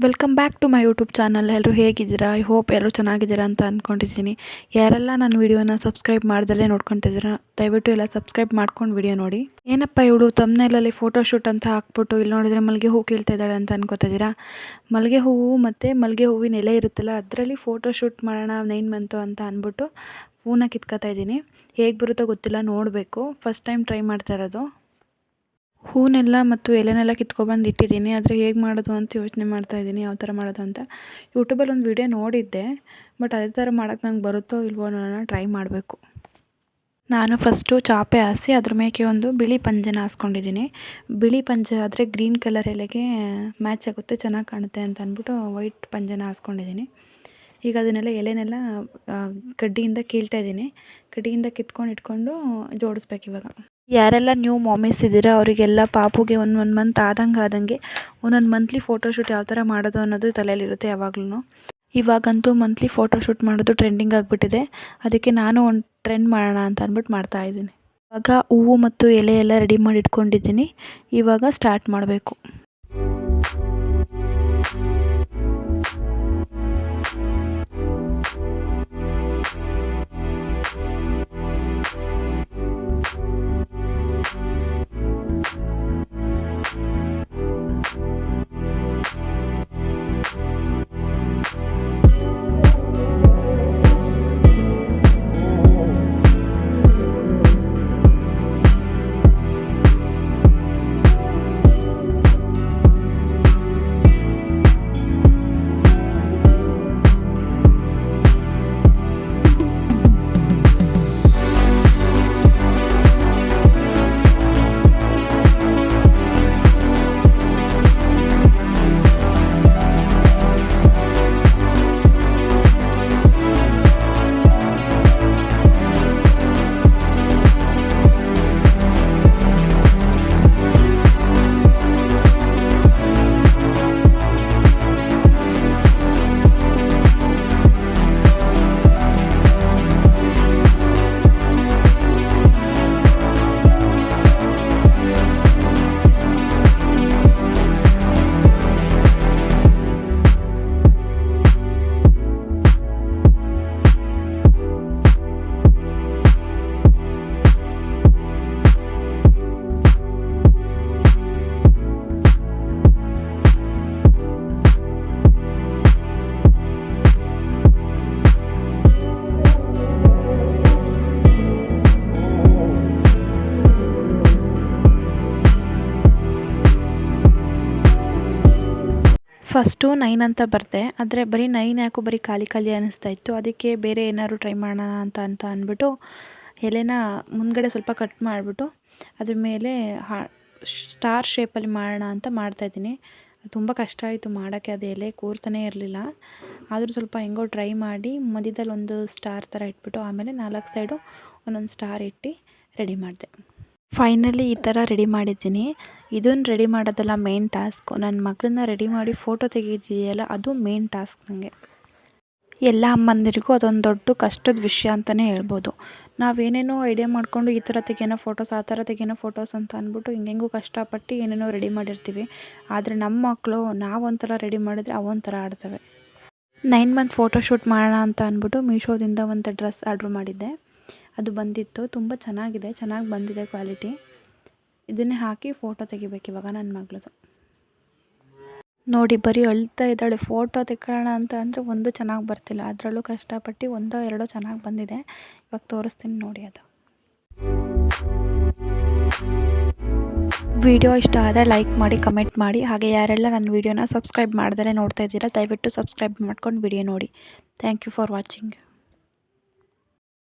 Welcome back to my YouTube channel. ಎಲ್ಲರೂ ಹೇಗಿದ್ದೀರಾ? I hope ಎಲ್ಲರೂ ಚೆನ್ನಾಗಿದ್ದೀರಾ ಅಂತ ಅಂದ್ಕೊಂಡಿದ್ದೀನಿ. ಯಾರೆಲ್ಲ ನನ್ನ ವೀಡಿಯೋನ ಸಬ್ಸ್ಕ್ರೈಬ್ ಮಾಡ್ದಲ್ಲೇ ನೋಡ್ಕೊತಿದ್ದೀರಾ, ದಯವಿಟ್ಟು ಎಲ್ಲ ಸಬ್ಸ್ಕ್ರೈಬ್ ಮಾಡ್ಕೊಂಡು ವೀಡಿಯೋ ನೋಡಿ. ಏನಪ್ಪ ಇವಳು ತಮ್ನೇಲಲ್ಲಿ ಫೋಟೋಶೂಟ್ ಅಂತ ಹಾಕ್ಬಿಟ್ಟು ಇಲ್ಲಿ ನೋಡಿದರೆ ಮಲ್ಲಿಗೆ ಹೂವು ಕೀಳ್ತಾ ಇದ್ದಾಳೆ ಅಂತ ಅನ್ಕೋತಿದ್ದೀರಾ? ಮಲ್ಲಿಗೆ ಹೂವು ಮತ್ತು ಮಲ್ಲಿಗೆ ಹೂವಿನ ಎಲೆ ಇರುತ್ತಲ್ಲ, ಅದರಲ್ಲಿ ಫೋಟೋಶೂಟ್ ಮಾಡೋಣ 9 ಮಂತು ಅಂತ ಅಂದ್ಬಿಟ್ಟು ಹೂವನ್ನ ಕಿತ್ಕೊತಾ ಇದ್ದೀನಿ. ಹೇಗೆ ಬರುತ್ತೋ ಗೊತ್ತಿಲ್ಲ, ನೋಡಬೇಕು. ಫಸ್ಟ್ ಟೈಮ್ ಟ್ರೈ ಮಾಡ್ತಾ ಇರೋದು. ಹೂನೆಲ್ಲ ಮತ್ತು ಎಲೆನೆಲ್ಲ ಕಿತ್ಕೊಬಂದು ಇಟ್ಟಿದ್ದೀನಿ. ಆದರೆ ಹೇಗೆ ಮಾಡೋದು ಅಂತ ಯೋಚನೆ ಮಾಡ್ತಾಯಿದ್ದೀನಿ, ಯಾವ ಥರ ಮಾಡೋದು ಅಂತ. ಯೂಟ್ಯೂಬಲ್ಲಿ ಒಂದು ವಿಡಿಯೋ ನೋಡಿದ್ದೆ, ಬಟ್ ಅದೇ ಥರ ಮಾಡೋಕ್ಕೆ ನಂಗೆ ಬರುತ್ತೋ ಇಲ್ವೋ ನಾನು ಟ್ರೈ ಮಾಡಬೇಕು. ನಾನು ಫಸ್ಟು ಚಾಪೆ ಹಾಸಿ ಅದ್ರ ಮೇಲೆ ಒಂದು ಬಿಳಿ ಪಂಜೆನ ಹಾಸ್ಕೊಂಡಿದ್ದೀನಿ. ಬಿಳಿ ಪಂಜೆ ಆದರೆ ಗ್ರೀನ್ ಕಲರ್ ಎಲೆಗೆ ಮ್ಯಾಚ್ ಆಗುತ್ತೆ, ಚೆನ್ನಾಗಿ ಕಾಣುತ್ತೆ ಅಂತ ಅಂದ್ಬಿಟ್ಟು ವೈಟ್ ಪಂಜೆನ ಹಾಸ್ಕೊಂಡಿದ್ದೀನಿ. ಈಗ ಅದನ್ನೆಲ್ಲ ಎಲೆನೆಲ್ಲ ಕಡ್ಡಿಯಿಂದ ಕೀಳ್ತಾ ಇದ್ದೀನಿ. ಕಡ್ಡಿಯಿಂದ ಕಿತ್ಕೊಂಡು ಇಟ್ಕೊಂಡು ಜೋಡಿಸ್ಬೇಕು ಇವಾಗ. ಯಾರೆಲ್ಲ ನ್ಯೂ ಮಾಮೀಸ್ ಇದ್ದೀರಾ ಅವರಿಗೆಲ್ಲ ಪಾಪುಗೆ ಒಂದು ಮಂತ್ ಆದಂಗೆ ಒಂದೊಂದು ಮಂತ್ಲಿ ಫೋಟೋಶೂಟ್ ಯಾವ ಥರ ಮಾಡೋದು ಅನ್ನೋದು ತಲೆಯಲ್ಲಿರುತ್ತೆ ಯಾವಾಗ್ಲೂ. ಇವಾಗಂತೂ ಮಂತ್ಲಿ ಫೋಟೋಶೂಟ್ ಮಾಡೋದು ಟ್ರೆಂಡಿಂಗ್ ಆಗಿಬಿಟ್ಟಿದೆ. ಅದಕ್ಕೆ ನಾನು ಒಂದು ಟ್ರೆಂಡ್ ಮಾಡೋಣ ಅಂತ ಅಂದ್ಬಿಟ್ಟು ಮಾಡ್ತಾಯಿದ್ದೀನಿ. ಇವಾಗ ಹೂವು ಮತ್ತು ಎಲೆ ಎಲ್ಲ ರೆಡಿ ಮಾಡಿ ಇಟ್ಕೊಂಡಿದ್ದೀನಿ. ಇವಾಗ ಸ್ಟಾರ್ಟ್ ಮಾಡಬೇಕು. ಫಸ್ಟು 9 ಅಂತ ಬರುತ್ತೆ, ಆದರೆ ಬರೀ 9 ಯಾಕೋ ಬರೀ ಖಾಲಿ ಅನ್ನಿಸ್ತಾ ಇತ್ತು. ಅದಕ್ಕೆ ಬೇರೆ ಏನಾದ್ರು ಟ್ರೈ ಮಾಡೋಣ ಅಂತ ಅಂದ್ಬಿಟ್ಟು ಎಲೆನ ಮುಂದ್ಗಡೆ ಸ್ವಲ್ಪ ಕಟ್ ಮಾಡಿಬಿಟ್ಟು ಅದ್ರ ಮೇಲೆ ಸ್ಟಾರ್ ಶೇಪಲ್ಲಿ ಮಾಡೋಣ ಅಂತ ಮಾಡ್ತಾಯಿದ್ದೀನಿ. ತುಂಬ ಕಷ್ಟ ಆಯಿತು ಮಾಡೋಕ್ಕೆ, ಅದು ಎಲೆ ಕೂರ್ತಾನೇ ಇರಲಿಲ್ಲ. ಆದರೂ ಸ್ವಲ್ಪ ಹೆಂಗೋ ಟ್ರೈ ಮಾಡಿ ಮಧ್ಯದಲ್ಲಿ ಒಂದು ಸ್ಟಾರ್ ಥರ ಇಟ್ಬಿಟ್ಟು ಆಮೇಲೆ 4 ಸೈಡು ಒಂದೊಂದು ಸ್ಟಾರ್ ಇಟ್ಟು ರೆಡಿ ಮಾಡಿದೆ. ಫೈನಲಿ ಈ ಥರ ರೆಡಿ ಮಾಡಿದ್ದೀನಿ. ಇದನ್ನು ರೆಡಿ ಮಾಡೋದಲ್ಲ ಮೇನ್ ಟಾಸ್ಕು. ನನ್ನ ಮಗಳನ್ನ ರೆಡಿ ಮಾಡಿ ಫೋಟೋ ತೆಗೆದಿದೆಯಲ್ಲ, ಅದು ಮೇನ್ ಟಾಸ್ಕ್ ನನಗೆ. ಎಲ್ಲ ಅಮ್ಮಂದಿರಿಗೂ ಅದೊಂದು ದೊಡ್ಡ ಕಷ್ಟದ ವಿಷಯ ಅಂತಲೇ ಹೇಳ್ಬೋದು. ನಾವೇನೇನೋ ಐಡಿಯಾ ಮಾಡಿಕೊಂಡು ಈ ಥರ ತೆಗೆಯೋಣ ಫೋಟೋಸ್, ಆ ಥರ ತೆಗೆಯೋಣ ಫೋಟೋಸ್ ಅಂತ ಅಂದ್ಬಿಟ್ಟು ಹಿಂಗೆಂಗೂ ಕಷ್ಟಪಟ್ಟು ಏನೇನೋ ರೆಡಿ ಮಾಡಿರ್ತೀವಿ. ಆದರೆ ನಮ್ಮ ಮಕ್ಕಳು ನಾವೊಂಥರ ರೆಡಿ ಮಾಡಿದರೆ ಅವೊಂಥರ ಆಡ್ತವೆ. 9 ಮಂತ್ ಫೋಟೋಶೂಟ್ ಮಾಡೋಣ ಅಂತ ಅಂದ್ಬಿಟ್ಟು ಮೀಶೋದಿಂದ ಒಂದು ಡ್ರೆಸ್ ಆರ್ಡ್ರ್ ಮಾಡಿದ್ದೆ. ಅದು ಬಂದಿತ್ತು, ತುಂಬ ಚೆನ್ನಾಗಿ ಬಂದಿದೆ ಕ್ವಾಲಿಟಿ. ಇದನ್ನೇ ಹಾಕಿ ಫೋಟೋ ತೆಗಿಬೇಕು ಇವಾಗ ನನ್ನ ಮಗಳದು. ನೋಡಿ ಬರೀ ಅಳ್ತಾ ಇದ್ದಾಳೆ. ಫೋಟೋ ತೆಕ್ಕೊಳ್ಳೋಣ ಅಂತ ಅಂದರೆ ಒಂದು ಚೆನ್ನಾಗಿ ಬರ್ತಿಲ್ಲ. ಅದರಲ್ಲೂ ಕಷ್ಟಪಟ್ಟು 1-2 ಚೆನ್ನಾಗಿ ಬಂದಿದೆ. ಇವಾಗ ತೋರಿಸ್ತೀನಿ ನೋಡಿ. ಅದು ವಿಡಿಯೋ ಇಷ್ಟ ಆದರೆ ಲೈಕ್ ಮಾಡಿ, ಕಮೆಂಟ್ ಮಾಡಿ. ಹಾಗೆ ಯಾರೆಲ್ಲ ನನ್ನ ವೀಡಿಯೋನ ಸಬ್ಸ್ಕ್ರೈಬ್ ಮಾಡ್ದಲೇ ನೋಡ್ತಾ ಇದ್ದೀರಾ, ದಯವಿಟ್ಟು ಸಬ್ಸ್ಕ್ರೈಬ್ ಮಾಡ್ಕೊಂಡು ವಿಡಿಯೋ ನೋಡಿ. Thank you for watching.